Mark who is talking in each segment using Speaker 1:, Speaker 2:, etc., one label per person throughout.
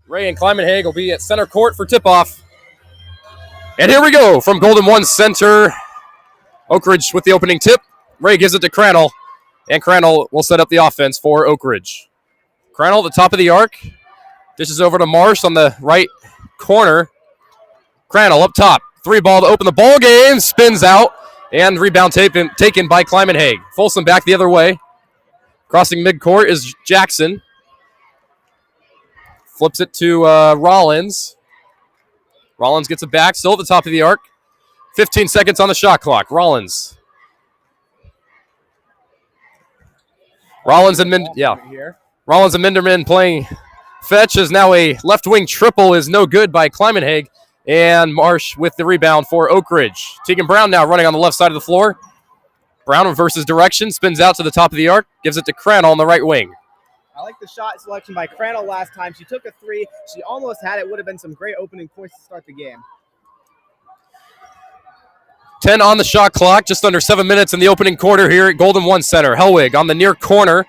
Speaker 1: Ray and Climenhague will be at center court for tip-off. And here we go from Golden One Center. Oak Ridge with the opening tip. Ray gives it to Crannell, and Crannell will set up the offense for Oak Ridge. Crannell at the top of the arc. Dishes over to Marsh on the right corner. Crannell up top. Three ball to open the ball game. Spins out, and rebound taken by Climenhague. Folsom back the other way. Crossing midcourt is Jackson. Flips it to Rollins. Rollins gets it back, still at the top of the arc. 15 seconds on the shot clock. Rollins and Minderman playing fetch, as now a left wing triple is no good by Climenhague, and Marsh with the rebound for Oak Ridge. Tegan Brown now running on the left side of the floor. Brown reverses direction, spins out to the top of the arc, gives it to Crannell on the right wing.
Speaker 2: I like the shot selection by Crannell last time. She took a three. She almost had it. Would have been some great opening points to start the game.
Speaker 1: 10 on the shot clock, just under 7 minutes in the opening quarter here at Golden One Center. Hellwig on the near corner,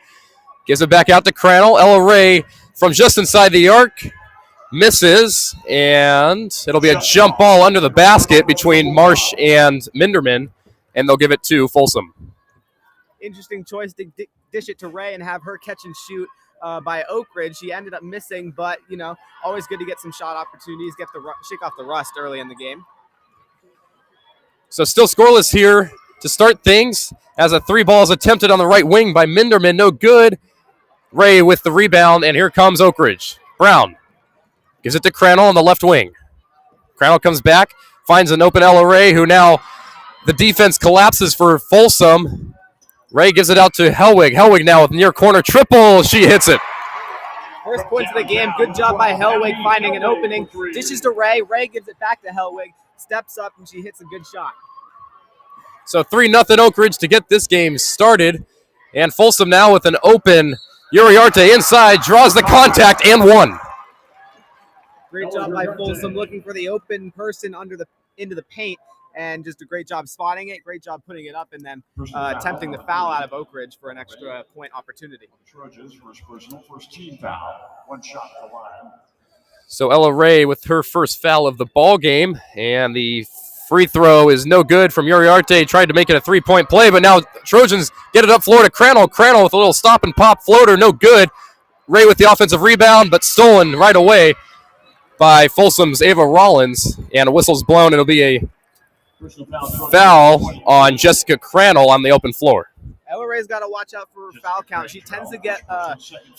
Speaker 1: gives it back out to Crannell. Ella Ray from just inside the arc, misses, and it'll be a jump ball under the basket between Marsh and Minderman, and they'll give it to Folsom.
Speaker 2: Interesting choice to dish it to Ray and have her catch and shoot by Oak Ridge. She ended up missing, but, always good to get some shot opportunities, shake off the rust early in the game.
Speaker 1: So still scoreless here to start things, as a three ball is attempted on the right wing by Minderman. No good. Ray with the rebound, and here comes Oak Ridge. Brown gives it to Crannell on the left wing. Crannell comes back, finds an open Ella Ray, who now the defense collapses for Folsom. Ray gives it out to Hellwig. Hellwig now with near corner triple. She hits it.
Speaker 2: First points of the game. Good job by Hellwig finding an opening. Dishes to Ray. Ray gives it back to Hellwig. Steps up, and she hits a good shot.
Speaker 1: So 3-0 Oak Ridge to get this game started. And Folsom now with an open Uriarte inside, draws the contact, and one.
Speaker 2: Great job by Folsom looking for the open person into the paint, and just a great job spotting it, great job putting it up, and then attempting the foul out of Oak Ridge for an extra point opportunity.
Speaker 3: Trojans first team foul. One shot to the line.
Speaker 1: So Ella Ray with her first foul of the ball game, and the free throw is no good from Uriarte. Tried to make it a three-point play, but now Trojans get it up floor to Crannell. Crannell with a little stop and pop floater, no good. Ray with the offensive rebound, but stolen right away by Folsom's Ava Rollins, and a whistle's blown. It'll be a foul on Jessica Crannell on the open floor.
Speaker 2: Ella Ray's got to watch out for her foul count. She tends to get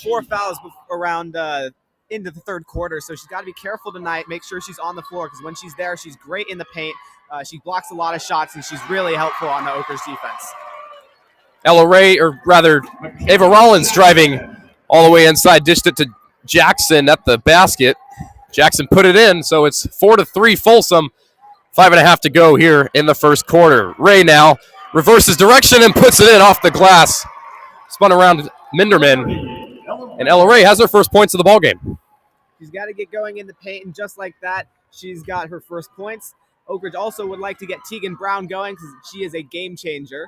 Speaker 2: 4 fouls around into the third quarter, so she's got to be careful tonight. Make sure she's on the floor, because when she's there, she's great in the paint. She blocks a lot of shots, and she's really helpful on the Oak Ridge defense.
Speaker 1: Ella Ray, or rather Ava Rollins, driving all the way inside, dished it to Jackson at the basket. Jackson put it in, so it's 4-3 Folsom. 5.5 to go here in the first quarter. Ray now reverses direction and puts it in off the glass. Spun around Minderman, and Ella Ray has her first points of the ball game.
Speaker 2: She's got to get going in the paint, and just like that, she's got her first points. Oak Ridge also would like to get Tegan Brown going, because she is a game changer.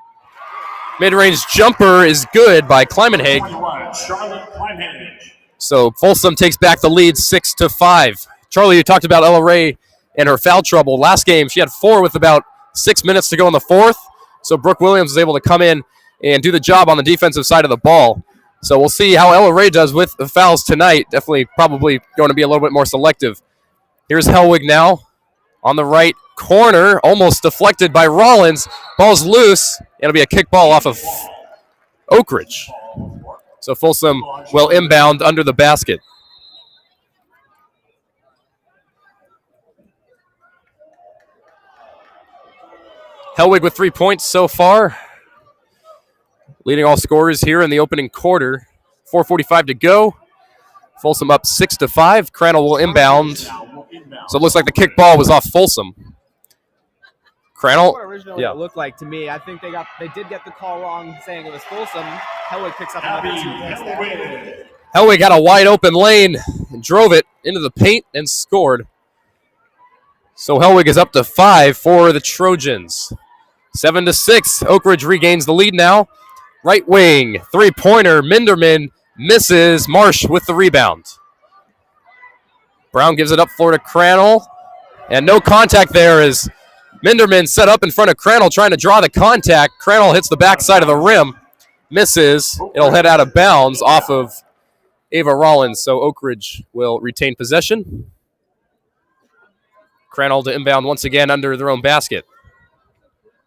Speaker 1: Mid-range jumper is good by Climenhague. So Folsom takes back the lead 6-5. Charlie, you talked about Ella Ray and her foul trouble. Last game, she had 4 with about 6 minutes to go in the fourth. So Brooke Williams was able to come in and do the job on the defensive side of the ball. So we'll see how Ella Ray does with the fouls tonight. Definitely probably going to be a little bit more selective. Here's Hellwig now on the right corner, almost deflected by Rollins. Ball's loose. It'll be a kick ball off of Oak Ridge. So Folsom will inbound under the basket. Hellwig with 3 points so far, leading all scorers here in the opening quarter. 4:45 to go. Folsom up 6-5. Crannell will inbound. So it looks like the kick ball was off Folsom. Crannell,
Speaker 2: What originally it looked like to me. I think they did get the call wrong, saying it was Folsom. Hellwig picks up another 2 points there.
Speaker 1: Hellwig had a wide open lane and drove it into the paint and scored. So Hellwig is up to 5 for the Trojans. 7-6. Oak Ridge regains the lead now. Right wing, three-pointer. Minderman misses. Marsh with the rebound. Brown gives it up floor to Crannell. And no contact there as Minderman set up in front of Crannell trying to draw the contact. Crannell hits the backside of the rim. Misses. It'll head out of bounds off of Ava Rollins. So Oak Ridge will retain possession. Crannell to inbound once again under their own basket.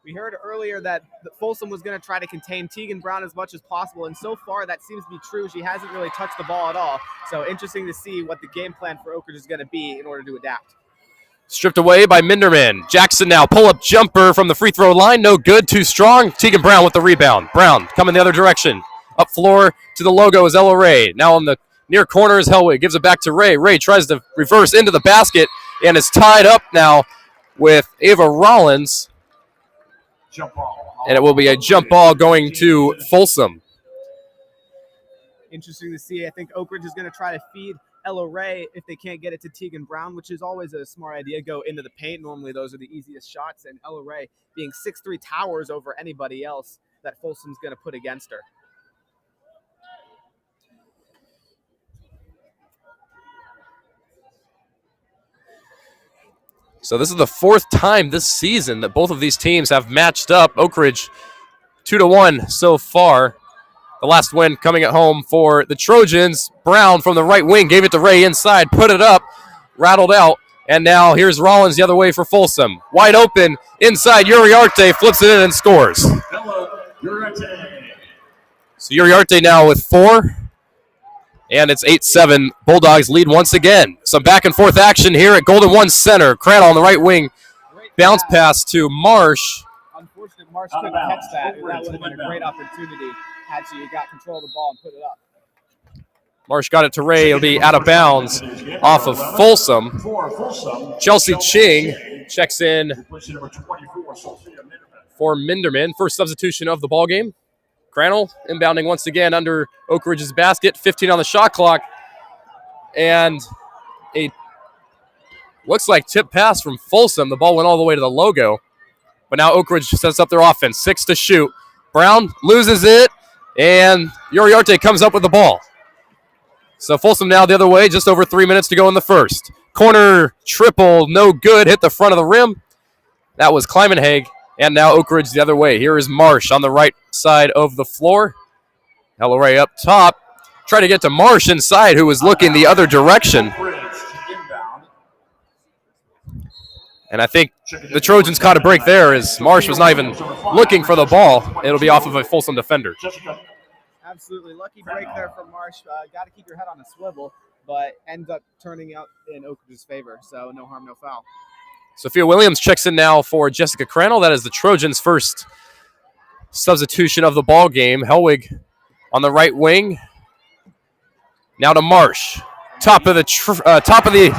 Speaker 2: We heard earlier that Folsom was going to try to contain Tegan Brown as much as possible, and so far that seems to be true. She hasn't really touched the ball at all. So interesting to see what the game plan for Oak Ridge is going to be in order to adapt.
Speaker 1: Stripped away by Minderman. Jackson now pull-up jumper from the free throw line. No good, too strong. Tegan Brown with the rebound. Brown coming the other direction. Up floor to the logo is Ella Ray. Now on the near corner is Hellwig. Gives it back to Ray. Ray tries to reverse into the basket and is tied up now with Ava Rollins.
Speaker 3: Jump ball.
Speaker 1: And it will be a jump ball going to Folsom.
Speaker 2: Interesting to see. I think Oak Ridge is going to try to feed Ella Ray if they can't get it to Tegan Brown, which is always a smart idea. Go into the paint. Normally those are the easiest shots. And Ella Ray being 6'3", towers over anybody else that Folsom's going to put against her.
Speaker 1: So this is the fourth time this season that both of these teams have matched up. Oak Ridge 2-1 so far. The last win coming at home for the Trojans. Brown from the right wing gave it to Ray inside, put it up, rattled out, and now here's Rollins the other way for Folsom. Wide open inside. Uriarte flips it in and scores. So Uriarte now with 4. And it's 8-7. Bulldogs lead once again. Some back and forth action here at Golden One Center. Crannell on the right wing. Bounce pass to Marsh.
Speaker 2: Unfortunate Marsh couldn't catch that. That would have been a great opportunity had she got control of the ball and put it up.
Speaker 1: Marsh got it to Ray. It'll be out of bounds off of Folsom. Chelsea Ching checks in for Minderman. First substitution of the ball game. Crannell inbounding once again under Oak Ridge's basket. 15 on the shot clock. And a looks like tip pass from Folsom. The ball went all the way to the logo. But now Oak Ridge sets up their offense. 6 to shoot. Brown loses it. And Uriarte comes up with the ball. So Folsom now the other way. Just over 3 minutes to go in the first. Corner triple. No good. Hit the front of the rim. That was Kleimenhaeg. And now Oak Ridge the other way. Here is Marsh on the right side of the floor. Ella Ray up top. Try to get to Marsh inside, who was looking the other direction. And I think the Trojans caught a break there as Marsh was not even looking for the ball. It'll be off of a Folsom defender.
Speaker 2: Absolutely. Lucky break there from Marsh. Got to keep your head on a swivel, but ends up turning out in Oak Ridge's favor. So no harm, no foul.
Speaker 1: Sophia Williams checks in now for Jessica Crannell. That is the Trojans' first substitution of the ball game. Hellwig on the right wing. Now to Marsh. Top of the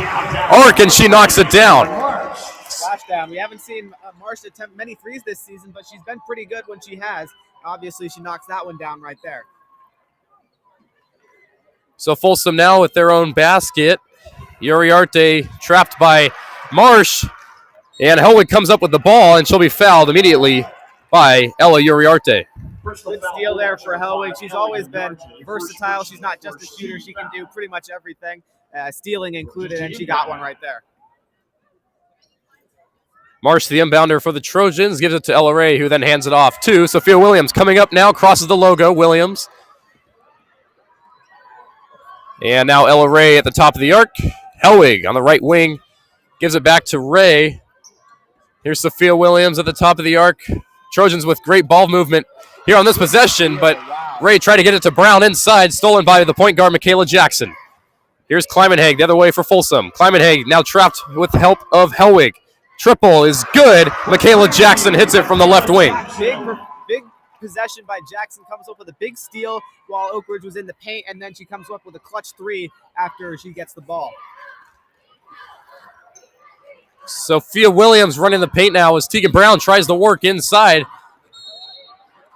Speaker 1: arc, and she knocks it down.
Speaker 2: Gosh, damn. We haven't seen Marsh attempt many threes this season, but she's been pretty good when she has. Obviously, she knocks that one down right there.
Speaker 1: So Folsom now with their own basket. Uriarte trapped by Marsh. And Hellwig comes up with the ball, and she'll be fouled immediately by Ella Uriarte.
Speaker 2: Good steal there for Hellwig. She's always been versatile. She's not just a shooter. She can do pretty much everything, stealing included, and she got one right there.
Speaker 1: Marsh, the inbounder for the Trojans, gives it to Ella Ray, who then hands it off to Sophia Williams. Coming up now, crosses the logo, Williams. And now Ella Ray at the top of the arc. Hellwig on the right wing gives it back to Ray. Here's Sophia Williams at the top of the arc. Trojans with great ball movement here on this possession, but Ray tried to get it to Brown inside, stolen by the point guard, Michaela Jackson. Here's Kleimenhaeg the other way for Folsom. Kleimenhaeg now trapped with the help of Hellwig. Triple is good. Michaela Jackson hits it from the left wing.
Speaker 2: Big possession by Jackson, comes up with a big steal while Oak Ridge was in the paint, and then she comes up with a clutch 3 after she gets the ball.
Speaker 1: Sophia Williams running the paint now as Tegan Brown tries to work inside.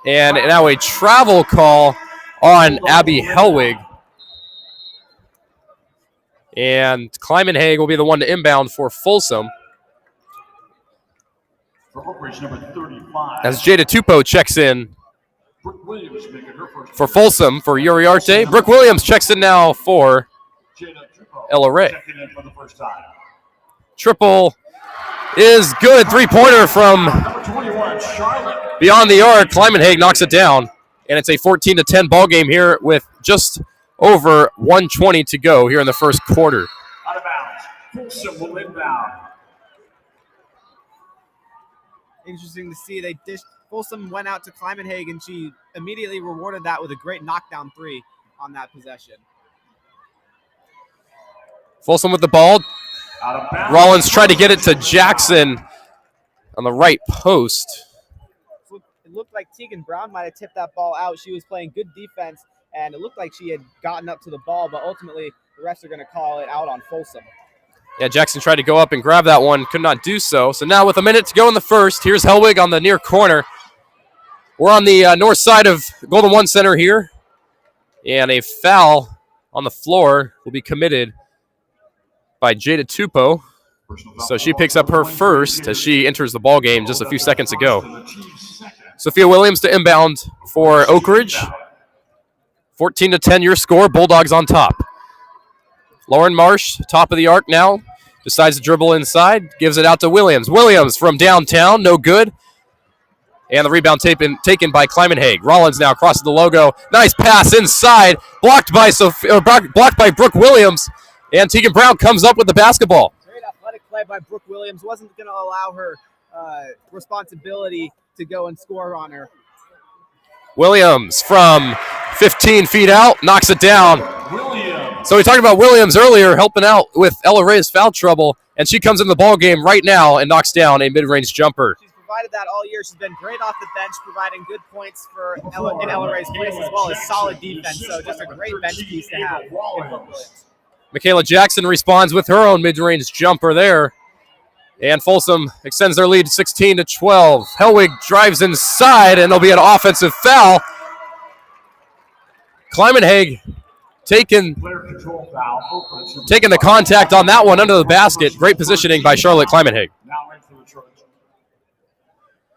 Speaker 1: And now a travel call on Abby Hellwig. And Kleimenhaeg will be the one to inbound for Folsom. As Jada Tupou checks in for Folsom for Uriarte. Brooke Williams checks in now for Ella Ray.
Speaker 3: Checking in for the first time.
Speaker 1: Triple is good. Three-pointer from
Speaker 3: Number 21, Charlotte.
Speaker 1: beyond the arc. Climenhague knocks it down. And it's a 14-10 ball game here with just over 1:20 to go here in the first quarter.
Speaker 3: Out of bounds. Folsom will inbound.
Speaker 2: Interesting to see Folsom went out to Climenhague, and she immediately rewarded that with a great knockdown three on that possession.
Speaker 1: Folsom with the ball.
Speaker 3: Out of bounds.
Speaker 1: Rollins tried to get it to Jackson on the right post.
Speaker 2: It looked like Tegan Brown might have tipped that ball out. She was playing good defense, and it looked like she had gotten up to the ball, but ultimately the refs are going to call it out on Folsom.
Speaker 1: Yeah, Jackson tried to go up and grab that one, could not do so. So now with a minute to go in the first, here's Hellwig on the near corner. We're on the north side of Golden One Center here, and a foul on the floor will be committed by Jada Tupou. So she picks up her first as she enters the ball game just a few seconds ago. Sophia Williams to inbound for Oak Ridge. 14-10 your score. Bulldogs on top. Lauren Marsh, top of the arc now, decides to dribble inside, gives it out to Williams. Williams from downtown, no good. And the rebound taken by Climenhague. Rollins now crosses the logo. Nice pass inside, blocked by Brooke Williams. And Tegan Brown comes up with the basketball.
Speaker 2: Great athletic play by Brooke Williams. Wasn't going to allow her responsibility to go and score on her.
Speaker 1: Williams from 15 feet out, knocks it down.
Speaker 3: Williams.
Speaker 1: So we talked about Williams earlier helping out with Ella Ray's foul trouble, and she comes in the ball game right now and knocks down a mid-range jumper.
Speaker 2: She's provided that all year. She's been great off the bench, providing good points for Ella Ray's place as well as solid defense. So just a great bench piece to have.
Speaker 1: Michaela Jackson responds with her own mid-range jumper there. And Folsom extends their lead 16-12. Hellwig drives inside, and there'll be an offensive foul. Climenhague taking the contact on that one under the basket. Great positioning by Charlotte Climenhague.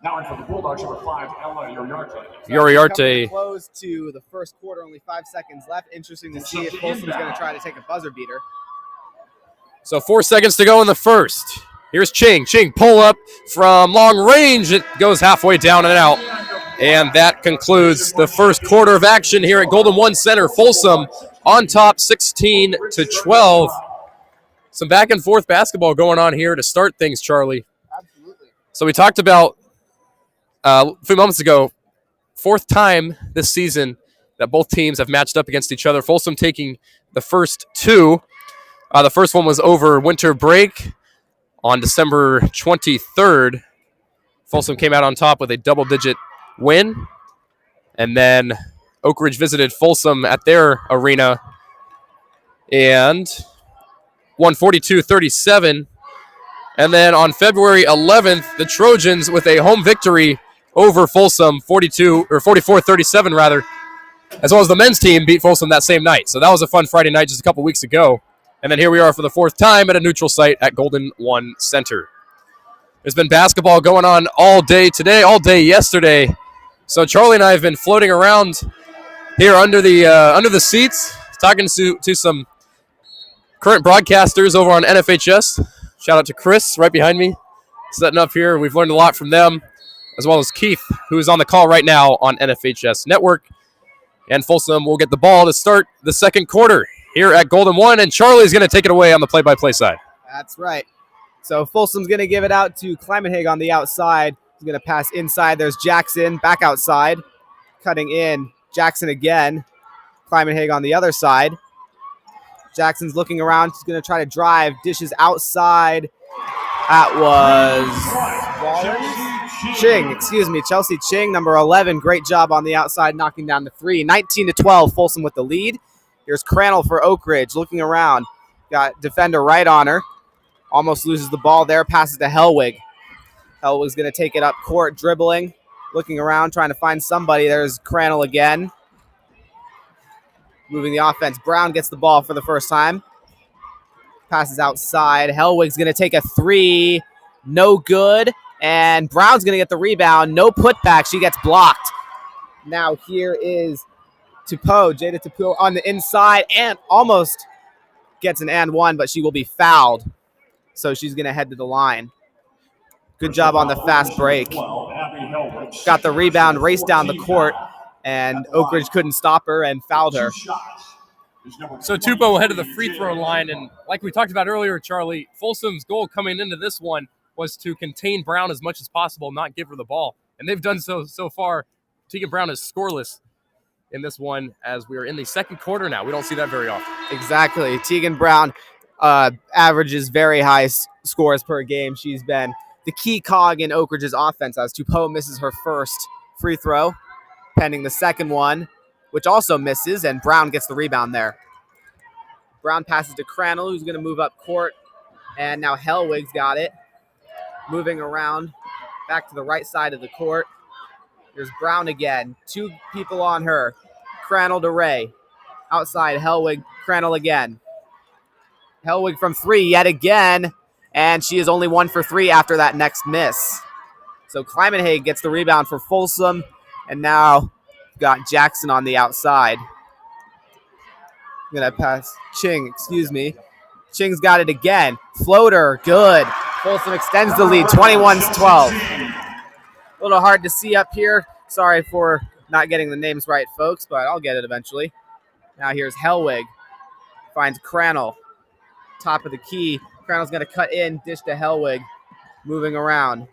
Speaker 3: Now in for the Bulldogs, number 5, Ella Uriarte.
Speaker 1: Uriarte.
Speaker 2: Close to the first quarter, only 5 seconds left. Interesting to see if Folsom's going to try to take a buzzer beater.
Speaker 1: So 4 seconds to go in the first. Here's Ching. Ching pull up from long range. It goes halfway down and out. And that concludes the first quarter of action here at Golden One Center. Folsom on top 16-12. Some back and forth basketball going on here to start things, Charlie.
Speaker 2: Absolutely.
Speaker 1: So we talked about a few moments ago, fourth time this season that both teams have matched up against each other. Folsom taking the first two. The first one was over winter break on December 23rd. Folsom came out on top with a double-digit win. And then Oak Ridge visited Folsom at their arena and won 42-37. And then on February 11th, the Trojans with a home victory over Folsom, 44-37 rather, as well as the men's team beat Folsom that same night. So that was a fun Friday night just a couple weeks ago. And then here we are for the fourth time at a neutral site at Golden One Center. There's been basketball going on all day today, all day yesterday. So Charlie and I have been floating around here under the seats, talking to some current broadcasters over on NFHS. Shout out to Chris right behind me, setting up here. We've learned a lot from them, as well as Keith, who is on the call right now on NFHS Network. And Folsom will get the ball to start the second quarter here at Golden One, and Charlie's going to take it away on the play-by-play side.
Speaker 2: That's right. So Folsom's going to give it out to Climenhague on the outside. He's going to pass inside. There's Jackson back outside, cutting in. Jackson again. Climenhague on the other side. Jackson's looking around. She's going to try to drive. Dishes outside. That was Chelsea Ching, number 11. Great job on the outside, knocking down the three. 19-12, Folsom with the lead. Here's Crannell for Oak Ridge, looking around. Got defender right on her. Almost loses the ball there, passes to Hellwig. Hellwig's going to take it up court, dribbling, looking around, trying to find somebody. There's Crannell again. Moving the offense. Brown gets the ball for the first time. Passes outside. Hellwig's going to take a three. No good. And Brown's going to get the rebound. No putback. She gets blocked. Now here is Jada Tupou on the inside and almost gets an and one, but she will be fouled. So she's going to head to the line. Good job on the fast break. Got the rebound, raced down the court, and Oak Ridge couldn't stop her and fouled her.
Speaker 1: So Tupou will head to the free throw line, and like we talked about earlier, Charlie, Folsom's goal coming into this one was to contain Brown as much as possible, not give her the ball. And they've done so far. Tegan Brown is scoreless in this one as we are in the second quarter now. We don't see that very often.
Speaker 2: Exactly. Tegan Brown averages very high scores per game. She's been the key cog in Oak Ridge's offense as Tupou misses her first free throw, pending the second one, which also misses, and Brown gets the rebound there. Brown passes to Crannell, who's going to move up court, and now Hellwig's got it. Moving around back to the right side of the court. There's Brown again. 2 people on her. Crannell to Ray. Outside, Hellwig, Crannell again. Hellwig from 3 yet again, and she is only 1 for 3 after that next miss. So Climenhague gets the rebound for Folsom, and now got Jackson on the outside. I'm going to pass Ching, Ching's got it again. Floater, good. Folsom extends the lead, 21-12. A little hard to see up here. Sorry for not getting the names right, folks, but I'll get it eventually. Now here's Hellwig. Finds Crannell. Top of the key. Crannell's going to cut in, dish to Hellwig. Moving around.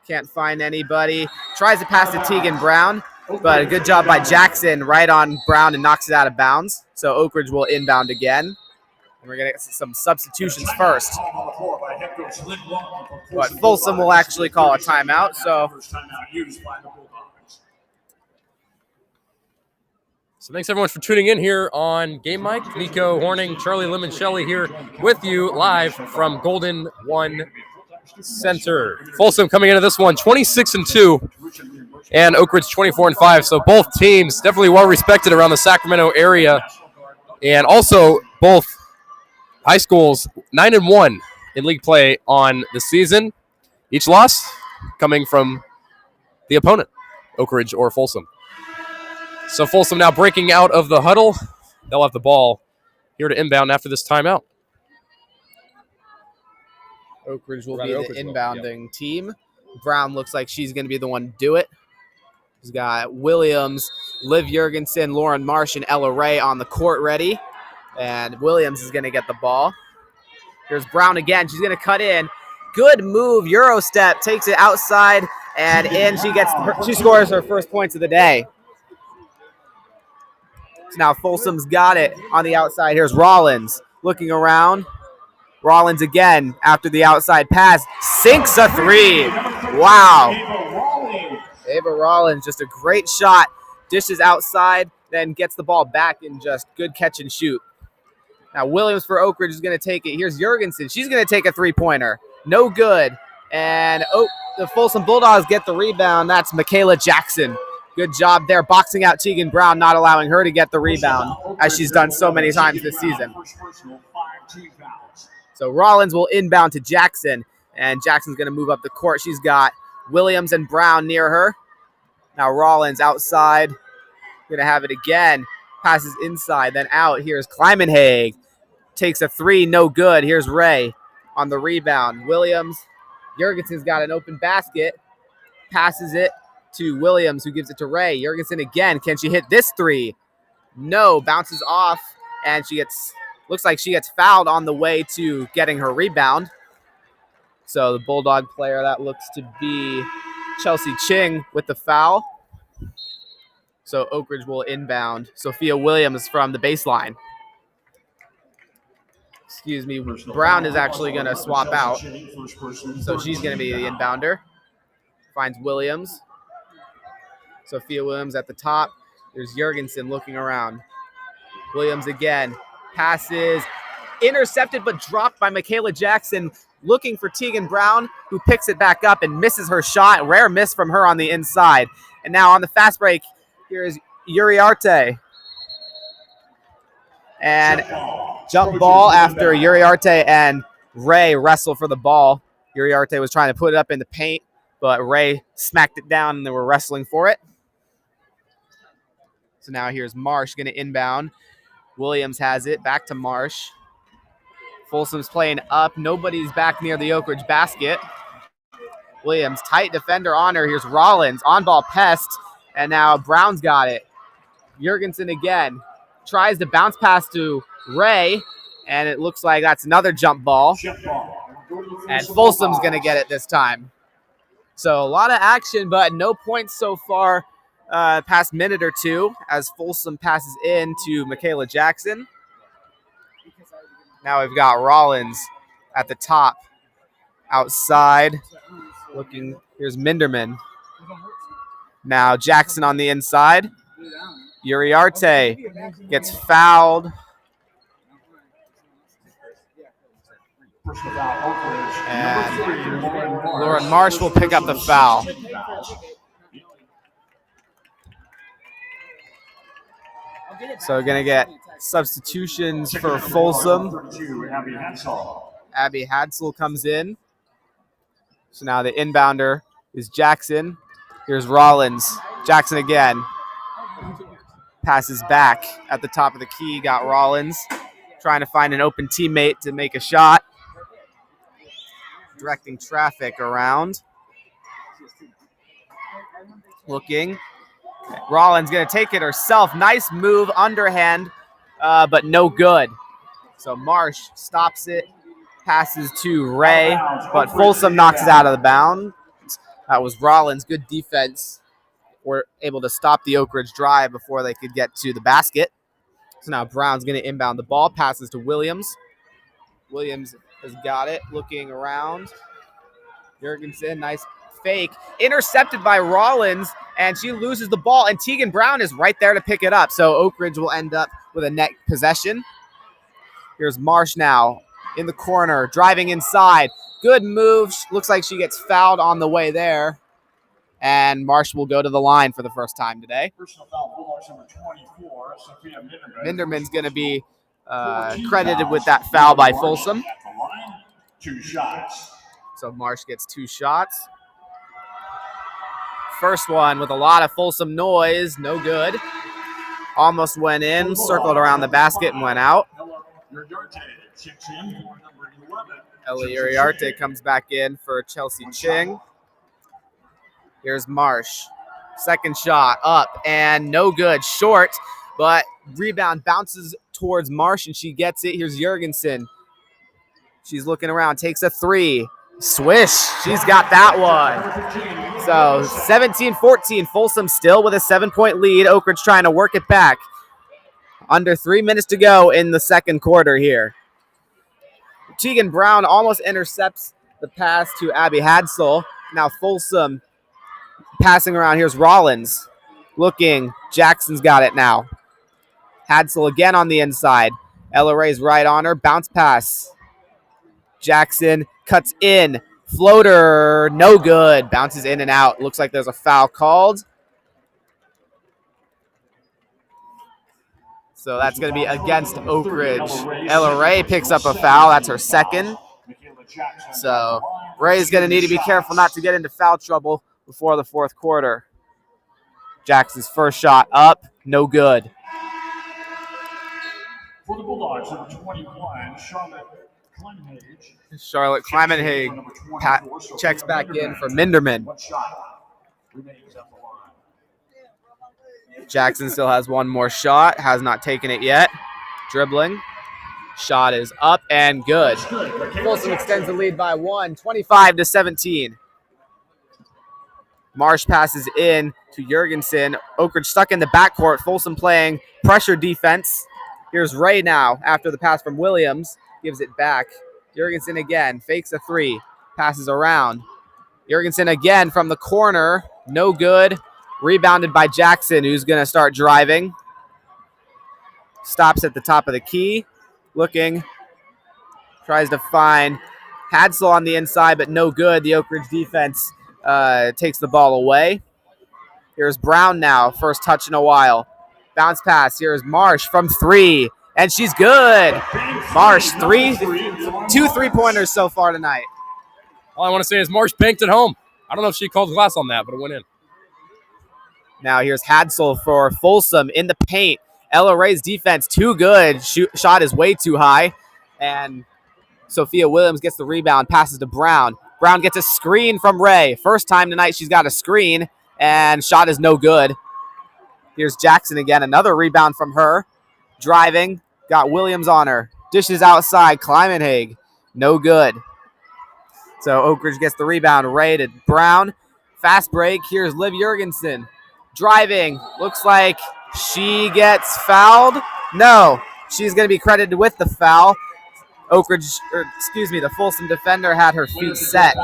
Speaker 2: Can't find anybody. Tries to pass to Tegan Brown, but a good job by Jackson right on Brown and knocks it out of bounds. So Oak Ridge will inbound again. And we're going to get some substitutions first. But Folsom will actually call a timeout. So
Speaker 1: thanks everyone for tuning in here on Game Mike. Nico, Horning, Charlie, Limoncelli here with you live from Golden One Center. Folsom coming into this one 26-2, and Oak Ridge 24-5. So both teams definitely well respected around the Sacramento area, and also both high schools 9-1 in league play on the season. Each loss coming from the opponent, Oak Ridge or Folsom. So Folsom now breaking out of the huddle. They'll have the ball here to inbound after this timeout.
Speaker 2: Oak Ridge will be the inbounding team. Brown looks like she's going to be the one to do it. He's got Williams, Liv Jurgensen, Lauren Marsh, and Ella Ray on the court ready. And Williams is going to get the ball. Here's Brown again. She's going to cut in. Good move. Euro step. Takes it outside and in. She scores her first points of the day. So now Folsom's got it on the outside. Here's Rollins looking around. Rollins again after the outside pass. Sinks a 3. Wow. Ava Rollins, just a great shot. Dishes outside, then gets the ball back and just good catch and shoot. Now Williams for Oak Ridge is going to take it. Here's Jurgensen. She's going to take a 3-pointer. No good. And the Folsom Bulldogs get the rebound. That's Michaela Jackson. Good job there boxing out Tegan Brown, not allowing her to get the rebound, as she's done so many times this season. So Rollins will inbound to Jackson, and Jackson's going to move up the court. She's got Williams and Brown near her. Now Rollins outside. Going to have it again. Passes inside, then out. Here's Climenhague. Takes a 3, no good. Here's Ray on the rebound. Williams. Jurgensen's got an open basket. Passes it to Williams, who gives it to Ray. Jurgensen again. Can she hit this 3? No. Bounces off, and looks like she gets fouled on the way to getting her rebound. So the Bulldog player, that looks to be Chelsea Ching with the foul. So Oak Ridge will inbound. Sophia Williams from the baseline. Brown is actually going to swap out. So she's going to be the inbounder. Finds Williams. Sophia Williams at the top. There's Jurgensen looking around. Williams again. Passes. Intercepted but dropped by Michaela Jackson. Looking for Tegan Brown, who picks it back up and misses her shot. Rare miss from her on the inside. And now on the fast break, here's Uriarte. And jump ball after Uriarte and Ray wrestle for the ball. Uriarte was trying to put it up in the paint, but Ray smacked it down and they were wrestling for it. So now here's Marsh going to inbound. Williams has it. Back to Marsh. Folsom's playing up. Nobody's back near the Oak Ridge basket. Williams, tight defender on her. Here's Rollins, on-ball pest, and now Brown's got it. Jurgensen again. Tries to bounce pass to Ray, and it looks like that's another jump ball. And Folsom's going to get it this time. So a lot of action, but no points so far past minute or two as Folsom passes in to Michaela Jackson. Now we've got Rollins at the top, outside, looking. Here's Minderman. Now Jackson on the inside. Uriarte gets fouled. And Lauren Marsh will pick up the foul. So we're going to get substitutions for Folsom. Abby Hadsel comes in. So now the inbounder is Jackson. Here's Rollins. Jackson again. Passes back at the top of the key. Got Rollins trying to find an open teammate to make a shot. Directing traffic around. Looking. Rollins going to take it herself. Nice move, underhand, but no good. So Marsh stops it, passes to Ray, but Folsom knocks it out of the bounds. That was Rollins. Good defense. We're able to stop the Oak Ridge drive before they could get to the basket. So now Brown's going to inbound the ball, passes to Williams. Williams has got it, looking around. Jurgensen, nice fake. Intercepted by Rollins, and she loses the ball, and Tegan Brown is right there to pick it up. So Oak Ridge will end up with a net possession. Here's Marsh now in the corner, driving inside. Good move. Looks like she gets fouled on the way there. And Marsh will go to the line for the first time today.
Speaker 3: Personal foul, Bulldogs number 24, Sophia
Speaker 2: Minderman's going to be credited with that foul by Folsom.
Speaker 3: 2 shots.
Speaker 2: So Marsh gets 2 shots. First one with a lot of Folsom noise, no good. Almost went in, circled around the basket and went out. Ella Uriarte comes back in for Chelsea Ching. Here's Marsh. Second shot up and no good. Short, but rebound bounces towards Marsh and she gets it. Here's Jurgensen. She's looking around, takes a 3. Swish. She's got that one. So 17-14. Folsom still with a 7-point lead. Oak Ridge trying to work it back. Under 3 minutes to go in the second quarter here. Tegan Brown almost intercepts the pass to Abby Hadsel. Now Folsom passing around. Here's Rollins. Looking. Jackson's got it now. Hadsel again on the inside. Ella Ray's right on her. Bounce pass. Jackson cuts in. Floater. No good. Bounces in and out. Looks like there's a foul called. So that's going to be against Oak Ridge. Ella Ray picks up a foul. That's her second. So Ray's going to need to be careful not to get into foul trouble before the fourth quarter. Jackson's first shot up. No good.
Speaker 3: For the Bulldogs, number 21,
Speaker 2: Charlotte Clemenhage checks back in for Minderman. Jackson still has one more shot. Has not taken it yet. Dribbling. Shot is up and good. Folsom extends the lead by 1, 25-17. Marsh passes in to Jurgensen. Oak Ridge stuck in the backcourt. Folsom playing pressure defense. Here's Ray now after the pass from Williams. Gives it back. Jurgensen again. Fakes a 3. Passes around. Jurgensen again from the corner. No good. Rebounded by Jackson, who's going to start driving. Stops at the top of the key. Looking. Tries to find Hadsel on the inside, but no good. The Oak Ridge defense takes the ball away. Here's Brown now. First touch in a while. Bounce pass. Here's Marsh from 3. And she's good. Marsh, 2 3-pointers so far tonight.
Speaker 1: All I want to say is Marsh banked it home. I don't know if she called glass on that, but it went in.
Speaker 2: Now here's Hadsel for Folsom in the paint. Ella Ray's defense too good. Shot is way too high. And Sophia Williams gets the rebound, passes to Brown. Brown gets a screen from Ray. First time tonight she's got a screen, and shot is no good. Here's Jackson again, another rebound from her. Driving, got Williams on her. Dishes outside, Climenhague, no good. So Oak Ridge gets the rebound. Ray to Brown. Fast break. Here's Liv Jurgensen. Driving. Looks like she gets fouled. No, she's going to be credited with the foul. Oak Ridge, the Folsom defender had her feet set.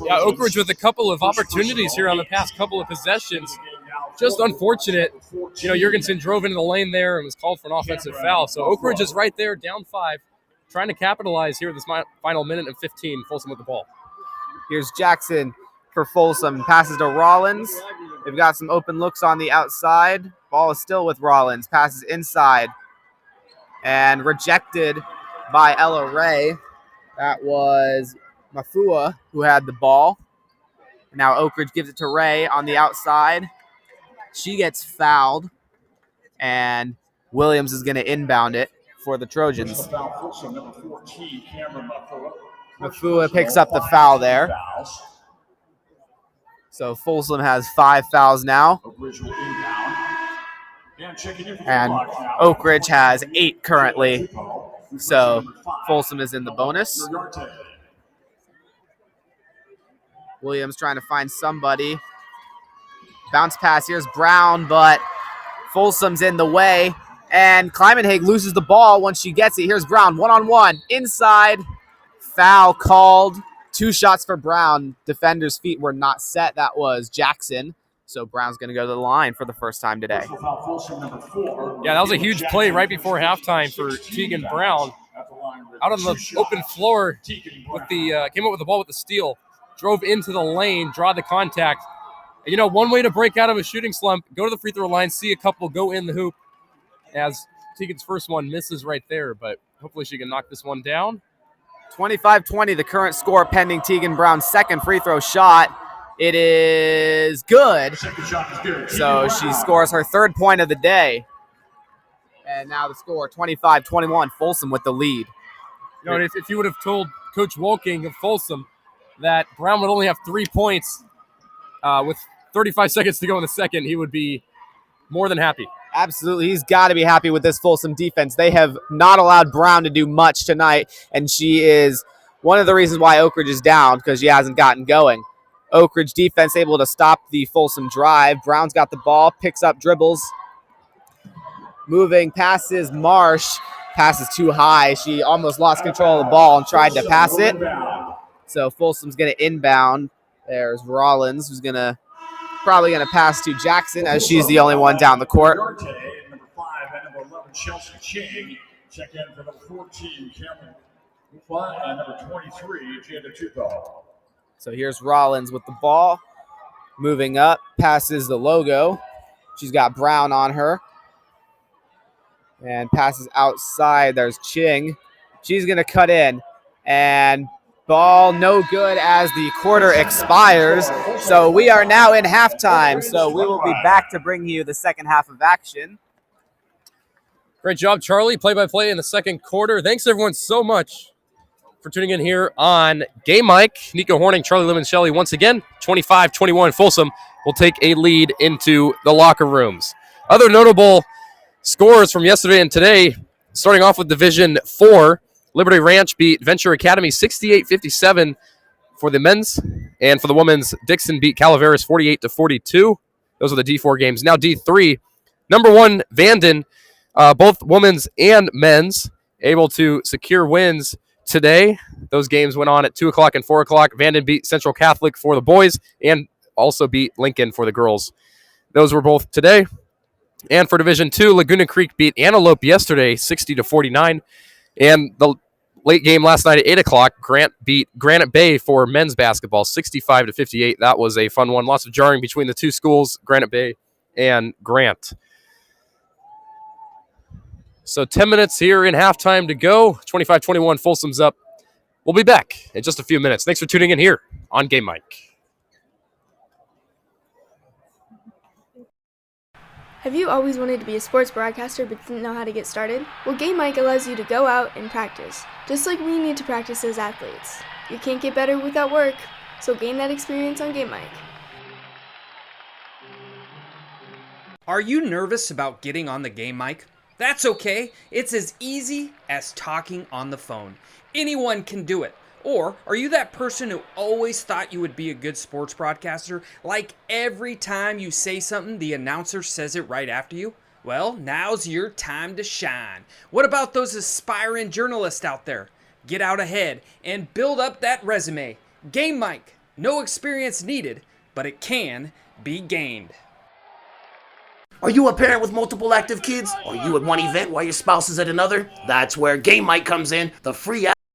Speaker 1: Yeah, Oak Ridge with a couple of opportunities here on the past couple of possessions. Just unfortunate. Jurgensen drove into the lane there and was called for an offensive foul. So Oak Ridge is right there, down 5. Trying to capitalize here this final minute and 15. Folsom with the ball.
Speaker 2: Here's Jackson for Folsom. Passes to Rollins. They've got some open looks on the outside. Ball is still with Rollins. Passes inside. And rejected by Ella Ray. That was Mafua who had the ball. Now Oak Ridge gives it to Ray on the outside. She gets fouled. And Williams is going to inbound it for the Trojans. Mafua picks up the foul there. So Folsom has 5 fouls now. And Oak Ridge has 8 currently. So Folsom is in the bonus. Williams trying to find somebody. Bounce pass. Here's Brown, but Folsom's in the way. And Climenhague loses the ball once she gets it. Here's Brown, one-on-one. Inside. Foul called. 2 shots for Brown. Defender's feet were not set. That was Jackson. So Brown's going to go to the line for the first time today.
Speaker 1: Yeah, that was a huge play right before halftime for Tegan Brown. Out on the open floor, with the came up with the ball with the steal. Drove into the lane, draw the contact. And, one way to break out of a shooting slump, go to the free throw line, see a couple go in the hoop. As Tegan's first one misses right there, but hopefully she can knock this one down.
Speaker 2: 25-20, the current score pending Tegan Brown's second free throw shot. It is good. So she scores her 3rd point of the day. And now the score, 25-21, Folsom with the lead.
Speaker 1: If you would have told Coach Wolking of Folsom that Brown would only have 3 points with 35 seconds to go in the second, he would be more than happy.
Speaker 2: Absolutely. He's got to be happy with this Folsom defense. They have not allowed Brown to do much tonight, and she is one of the reasons why Oak Ridge is down, because she hasn't gotten going. Oak Ridge defense able to stop the Folsom drive. Brown's got the ball, picks up dribbles. Moving, passes Marsh. Passes too high. She almost lost control of the ball and tried to pass it. So Folsom's going to inbound. There's Rollins, who's probably going to pass to Jackson, as she's the only one down the court.
Speaker 3: Number 5 and number 11, Chelsea Ching. Check in for number 14, Cameron Mufa, and number 23, Jada Tupo.
Speaker 2: So here's Rollins with the ball. Moving up, passes the logo. She's got Brown on her. And passes outside. There's Ching. She's going to cut in. And ball no good as the quarter expires. So we are now in halftime. So we will be back to bring you the second half of action.
Speaker 1: Great job, Charlie. Play-by-play in the second quarter. Thanks, everyone, so much for tuning in here on Game Mike. Nico Horning, Charlie Lemon Shelley once again. 25-21. Folsom will take a lead into the locker rooms. Other notable scores from yesterday and today, starting off with Division 4. Liberty Ranch beat Venture Academy 68-57 for the men's, and for the women's, Dixon beat Calaveras 48-42. Those are the D4 games. Now D3, number 1, Vanden, both women's and men's, able to secure wins today. Those games went on at 2 o'clock and 4 o'clock. Vanden beat Central Catholic for the boys and also beat Lincoln for the girls. Those were both today. And for Division 2, Laguna Creek beat Antelope yesterday 60-49. And the late game last night at 8 o'clock, Grant beat Granite Bay for men's basketball 65-58. That was a fun one. Lots of jarring between the two schools, Granite Bay and Grant. So 10 minutes here in halftime to go. 25-21, Folsom's up. We'll be back in just a few minutes. Thanks for tuning in here on Game Mike.
Speaker 4: Have you always wanted to be a sports broadcaster but didn't know how to get started? Well, Game Mic allows you to go out and practice, just like we need to practice as athletes. You can't get better without work, so gain that experience on Game Mic.
Speaker 5: Are you nervous about getting on the Game Mic? That's okay. It's as easy as talking on the phone. Anyone can do it. Or are you that person who always thought you would be a good sports broadcaster? Like every time you say something, the announcer says it right after you? Well, now's your time to shine. What about those aspiring journalists out there? Get out ahead and build up that resume. Game Mic. No experience needed, but it can be gained.
Speaker 6: Are you a parent with multiple active kids? Are you at one event while your spouse is at another? That's where Game Mic comes in. The free app